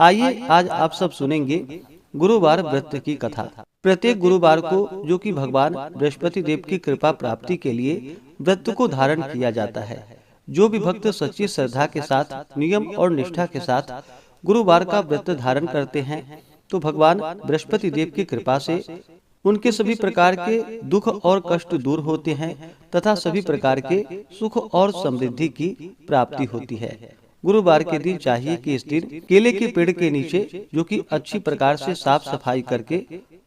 आइए आज आप सब सुनेंगे गुरुवार व्रत की कथा। प्रत्येक गुरुवार को जो कि भगवान बृहस्पति देव की कृपा प्राप्ति के लिए व्रत को धारण किया जाता है। जो भी भक्त सच्ची श्रद्धा के साथ नियम और निष्ठा के साथ गुरुवार का व्रत धारण करते हैं तो भगवान बृहस्पति देव की कृपा से उनके सभी प्रकार के दुख और कष्ट दूर होते हैं तथा सभी प्रकार के सुख और समृद्धि की प्राप्ति होती है। गुरुवार के दिन चाहिए कि इस दिन केले के पेड़ के नीचे जो कि अच्छी प्रकार से साफ सफाई करके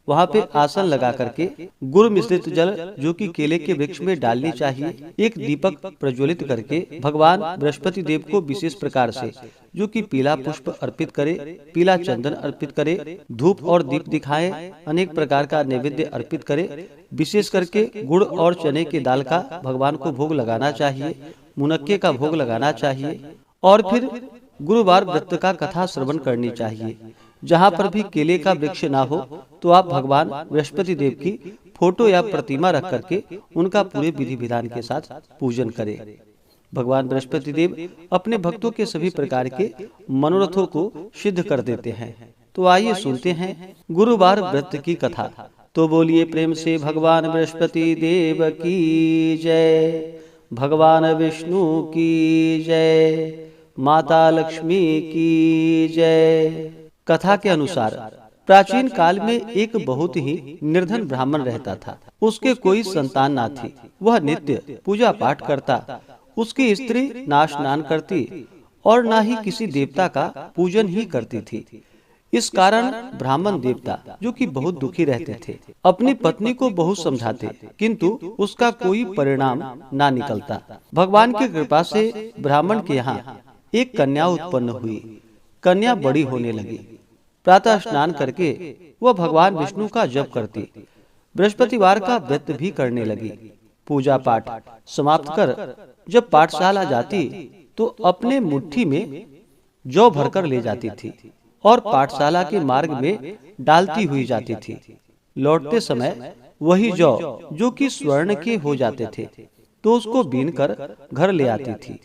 वहाँ पे आसन लगा करके गुड़ मिश्रित जल जो कि केले के वृक्ष में डालनी चाहिए। एक दीपक प्रज्वलित करके भगवान बृहस्पति देव को विशेष प्रकार से जो कि पीला पुष्प अर्पित करे, पीला चंदन अर्पित करे, धूप और दीप दिखाए, अनेक प्रकार का नैवेद्य अर्पित करे। विशेष करके गुड़ और चने की दाल का भगवान को भोग लगाना चाहिए, मुनक्के का भोग लगाना चाहिए और फिर गुरुवार व्रत का कथा श्रवण करनी चाहिए। जहाँ पर भी केले का वृक्ष ना हो तो आप भगवान बृहस्पति देव की फोटो या प्रतिमा रख करके उनका पूरे विधि विधान के साथ पूजन करें। भगवान बृहस्पति देव अपने भक्तों के सभी प्रकार के मनोरथों को सिद्ध कर देते हैं। तो आइए सुनते हैं गुरुवार व्रत की कथा। तो बोलिए प्रेम से भगवान बृहस्पति देव की जय, भगवान विष्णु की जय, माता लक्ष्मी की जय। कथा के अनुसार प्राचीन काल में एक बहुत ही निर्धन ब्राह्मण रहता था। उसके कोई संतान ना थी। वह नित्य पूजा पाठ करता। उसकी स्त्री ना स्नान करती और ना ही किसी देवता का पूजन ही करती थी। इस कारण ब्राह्मण देवता जो कि बहुत दुखी रहते थे, अपनी पत्नी को बहुत समझाते किंतु उसका कोई परिणाम ना निकलता। भगवान की कृपा से ब्राह्मण के यहाँ एक कन्या उत्पन्न हुई। कन्या बड़ी होने लगी। प्रातः स्नान करके वह भगवान विष्णु का जप करती, बृहस्पतिवार का व्रत भी करने लगी। पूजा पाठ समाप्त कर जब पाठशाला जाती तो अपने मुट्ठी में जौ भरकर ले जाती थी और पाठशाला के मार्ग में डालती हुई जाती थी। लौटते समय वही जौ जो कि स्वर्ण के हो जाते थे तो उसको बीन कर घर ले आती थी।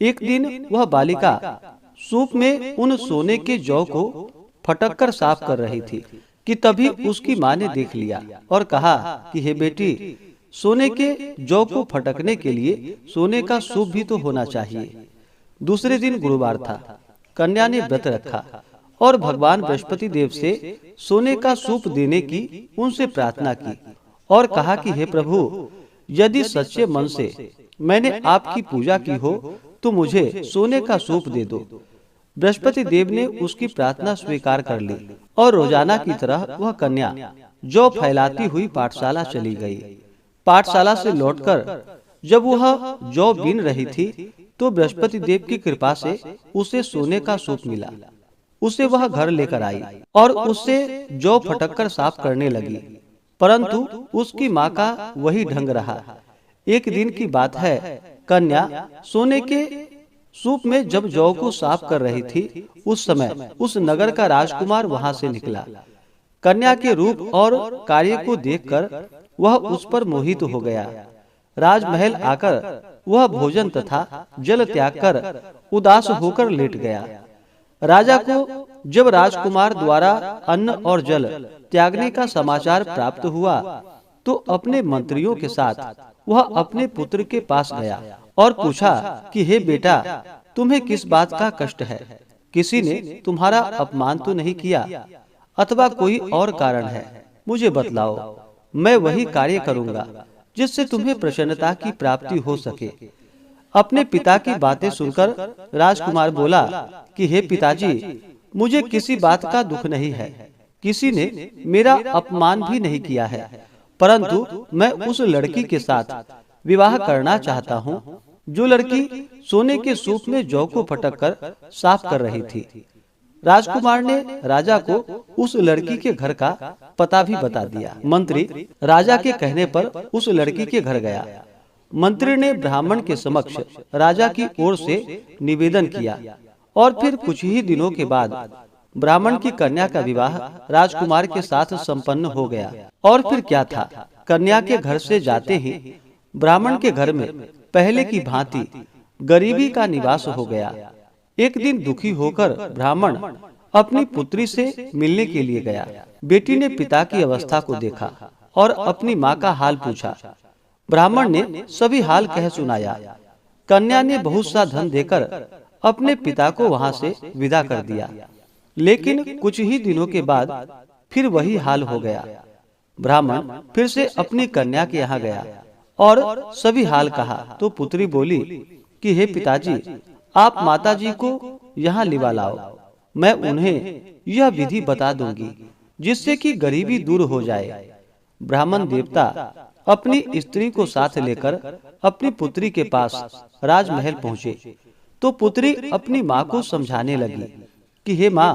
एक दिन वह बालिका सूप में उन सोने के जौ को फटक कर साफ कर रही थी कि तभी उसकी माँ ने देख लिया और कहा कि हे बेटी, सोने के जौ को फटकने के लिए सोने का सूप भी तो होना चाहिए। दूसरे दिन गुरुवार था। कन्या ने व्रत रखा और भगवान बृहस्पति देव से सोने का सूप देने की उनसे प्रार्थना की और कहा कि हे प्रभु, यदि सच्चे मन से मैंने आपकी पूजा की हो तो मुझे सोने का सूप दे दो। बृहस्पति देव ने उसकी प्रार्थना स्वीकार कर ली और रोजाना की तरह वह कन्या जौ फैलाती हुई पाठशाला चली गई। पाठशाला से लौटकर जब वह जौ बीन रही थी तो बृहस्पति देव की कृपा से उसे सोने का सूप मिला। उसे वह घर लेकर आई और उससे जौ फटककर साफ करने लगी, परंतु उसकी माँ का वही ढंग रहा। एक दिन की बात है, कन्या सोने के सूप में जब जौ को साफ कर रही थी उस समय उस नगर का राजकुमार वहां से निकला। कन्या के रूप और कार्य को देखकर वह उस पर मोहित हो गया। राजमहल आकर वह भोजन तथा जल त्याग कर उदास होकर लेट गया। राजा को जब राजकुमार द्वारा अन्न और जल त्यागने का समाचार प्राप्त हुआ तो अपने मंत्रियों के साथ वह अपने पुत्र के पास गया और पूछा कि हे बेटा, तुम्हें किस बात का कष्ट है? किसी ने तुम्हारा अपमान तो नहीं किया अथवा कोई और कारण है? मुझे बतलाओ, मैं वही कार्य करूंगा जिससे तुम्हें प्रसन्नता की प्राप्ति हो सके। अपने पिता की बातें सुनकर राजकुमार बोला कि हे पिताजी, मुझे किसी बात का दुख नहीं है। किसी ने मेरा अपमान भी नहीं किया है, परंतु मैं उस लड़की के साथ विवाह करना चाहता हूँ जो लड़की सोने के सूप में जौ को फटक कर साफ कर रही थी। राजकुमार ने राजा को उस लड़की के घर का पता भी बता दिया। मंत्री राजा के कहने पर उस लड़की के घर गया। मंत्री ने ब्राह्मण के समक्ष राजा की ओर से निवेदन किया और फिर कुछ ही दिनों के बाद ब्राह्मण की कन्या का विवाह राजकुमार के साथ संपन्न हो गया। और फिर क्या था, कन्या के घर से जाते ही ब्राह्मण के घर में पहले की भांति गरीबी का निवास हो गया। एक दिन दुखी होकर ब्राह्मण अपनी पुत्री से मिलने के लिए गया। बेटी ने पिता की अवस्था को देखा और अपनी माँ का हाल पूछा। ब्राह्मण ने सभी हाल कह सुनाया। कन्या ने बहुत सा धन देकर अपने पिता को वहां से विदा कर दिया, लेकिन कुछ ही दिनों के बाद फिर वही हाल हो गया। ब्राह्मण फिर से अपनी कन्या के यहाँ गया और सभी हाल कहा तो पुत्री बोली कि हे पिताजी, आप माताजी को यहाँ लिवा लाओ, मैं उन्हें यह विधि बता दूंगी जिससे कि गरीबी दूर हो जाए। ब्राह्मण देवता अपनी स्त्री को साथ लेकर अपनी पुत्री के पास राजमहल पहुँचे तो पुत्री अपनी माँ को समझाने लगी कि हे माँ,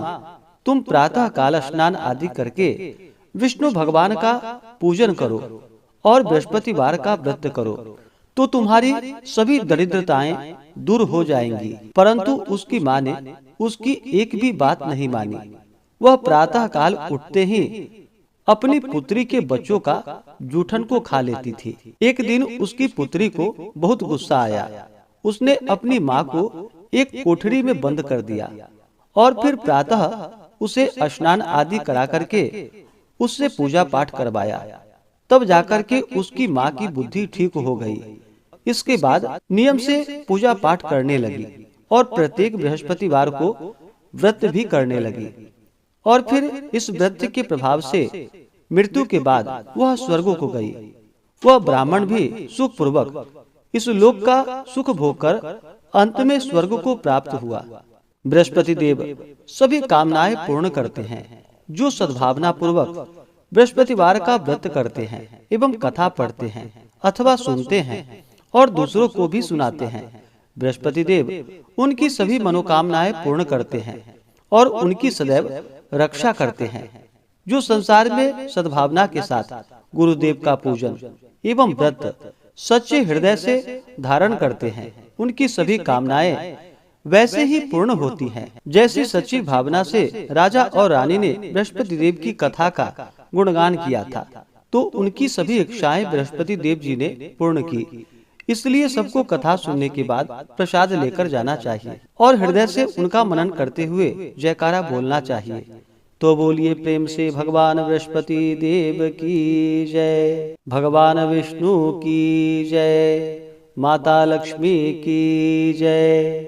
तुम प्रातः काल स्नान आदि करके विष्णु भगवान का पूजन करो और बृहस्पतिवार का व्रत करो तो तुम्हारी सभी दरिद्रताएं दूर हो जाएंगी। परंतु उसकी माँ ने उसकी एक भी बात नहीं मानी। वह प्रातः काल उठते ही अपनी पुत्री के बच्चों का जूठन को खा लेती थी। एक दिन उसकी पुत्री को बहुत गुस्सा आया। उसने अपनी माँ को एक कोठरी में बंद कर दिया और फिर प्रातः उसे स्नान आदि करा करके उससे पूजा पाठ करवाया। तब जाकर के उसकी माँ की बुद्धि ठीक हो गई। इसके बाद नियम से पूजा पाठ करने लगी और प्रत्येक बृहस्पतिवार को व्रत भी करने लगी। और फिर इस व्रत के प्रभाव से मृत्यु के बाद वह स्वर्ग को गई। वह ब्राह्मण भी सुख पूर्वक इस लोक का सुख भोग कर अंत में स्वर्ग को प्राप्त हुआ। बृहस्पति देव सभी कामनाएं पूर्ण करते हैं। जो सद्भावना पूर्वक बृहस्पतिवार का व्रत करते हैं एवं कथा पढ़ते हैं अथवा सुनते हैं और दूसरों को भी सुनाते हैं, बृहस्पति देव उनकी सभी मनोकामनाएं पूर्ण करते हैं और उनकी सदैव रक्षा करते हैं। जो संसार में सद्भावना के साथ गुरुदेव का पूजन एवं व्रत सच्चे हृदय से धारण करते हैं, उनकी सभी कामनाएं वैसे ही पूर्ण होती हैं जैसी सच्ची भावना से राजा और रानी ने बृहस्पति देव की कथा का गुणगान किया था, तो उनकी सभी इच्छाएं बृहस्पति देव जी ने पूर्ण की। इसलिए सबको कथा सुनने के बाद प्रसाद लेकर जाना चाहिए और हृदय से उनका मनन करते हुए जयकारा बोलना चाहिए। तो बोलिए प्रेम से भगवान बृहस्पति देव की जय, भगवान विष्णु की जय, माता लक्ष्मी की जय।